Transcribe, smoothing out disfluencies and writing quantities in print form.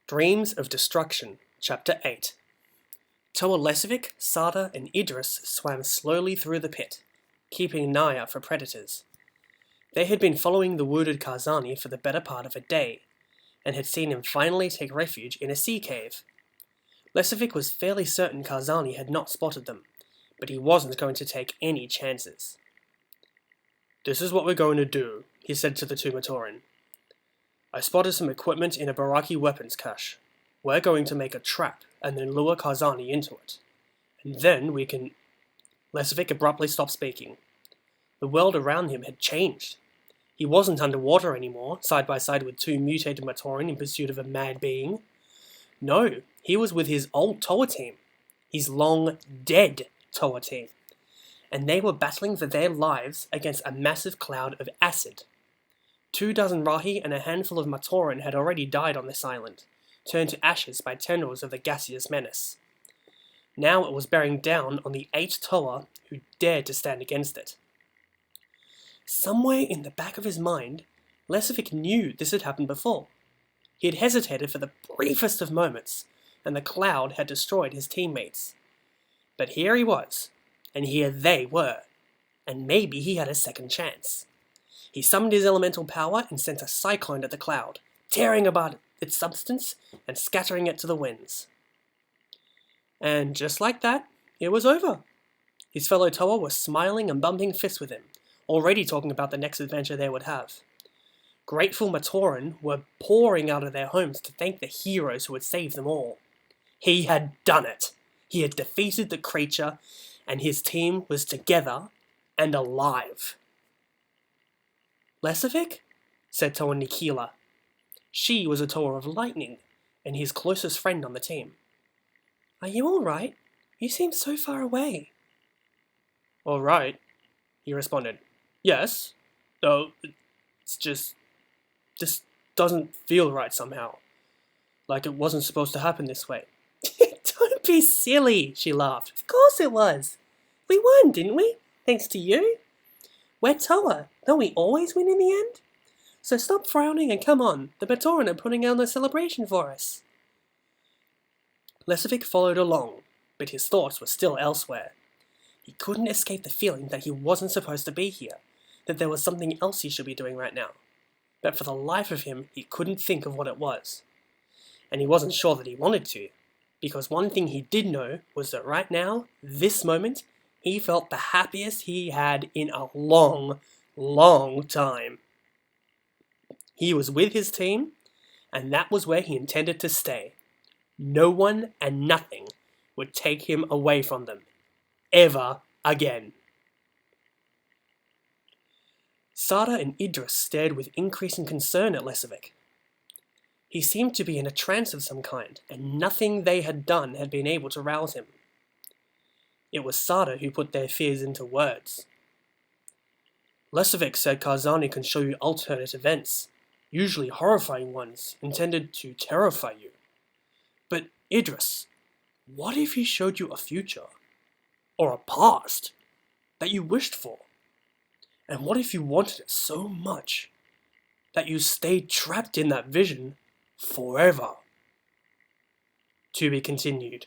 Dreams of Destruction, Chapter 8. Toa Lesovikk, Sarda and Idris swam slowly through the pit, keeping an eye out for predators. They had been following the wounded Karzahni for the better part of a day, and had seen him finally take refuge in a sea cave. Lesovikk was fairly certain Karzahni had not spotted them, but he wasn't going to take any chances. "This is what we're going to do," he said to the two Matoran. "I spotted some equipment in a Baraki weapons cache. We're going to make a trap and then lure Karzahni into it. And then we can..." Lesovikk abruptly stopped speaking. The world around him had changed. He wasn't underwater anymore, side by side with two mutated Matoran in pursuit of a mad being. No, he was with his old Toa team. His long-dead Toa team. And they were battling for their lives against a massive cloud of acid. 24 Rahi and a handful of Matoran had already died on this island, turned to ashes by tendrils of the gaseous menace. Now it was bearing down on the 8 Toa who dared to stand against it. Somewhere in the back of his mind, Lesovikk knew this had happened before. He had hesitated for the briefest of moments, and the cloud had destroyed his teammates. But here he was, and here they were, and maybe he had a second chance. He summoned his elemental power and sent a cyclone at the cloud, tearing apart its substance and scattering it to the winds. And just like that, it was over. His fellow Toa were smiling and bumping fists with him, already talking about the next adventure they would have. Grateful Matoran were pouring out of their homes to thank the heroes who had saved them all. He had done it. He had defeated the creature, and his team was together and alive. "Lesovikk?" said Toa Nikila. She was a Toa of Lightning, and his closest friend on the team. "Are you alright? You seem so far away." "Alright," he responded. "Yes, though it's just... this doesn't feel right somehow. Like it wasn't supposed to happen this way." "Don't be silly," she laughed. "Of course it was. We won, didn't we? Thanks to you. We're Toa. Don't we always win in the end? So stop frowning and come on. The Matoran are putting on a celebration for us." Lesovikk followed along, but his thoughts were still elsewhere. He couldn't escape the feeling that he wasn't supposed to be here, that there was something else he should be doing right now. But for the life of him, he couldn't think of what it was. And he wasn't sure that he wanted to, because one thing he did know was that right now, this moment, he felt the happiest he had in a long, long time. He was with his team, and that was where he intended to stay. No one and nothing would take him away from them, ever again. Sarda and Idris stared with increasing concern at Lesovikk. He seemed to be in a trance of some kind, and nothing they had done had been able to rouse him. It was Sarda who put their fears into words. "Lesovikk said Karzahni can show you alternate events, usually horrifying ones, intended to terrify you. But Idris, what if he showed you a future, or a past, that you wished for? And what if you wanted it so much that you stayed trapped in that vision forever?" To be continued.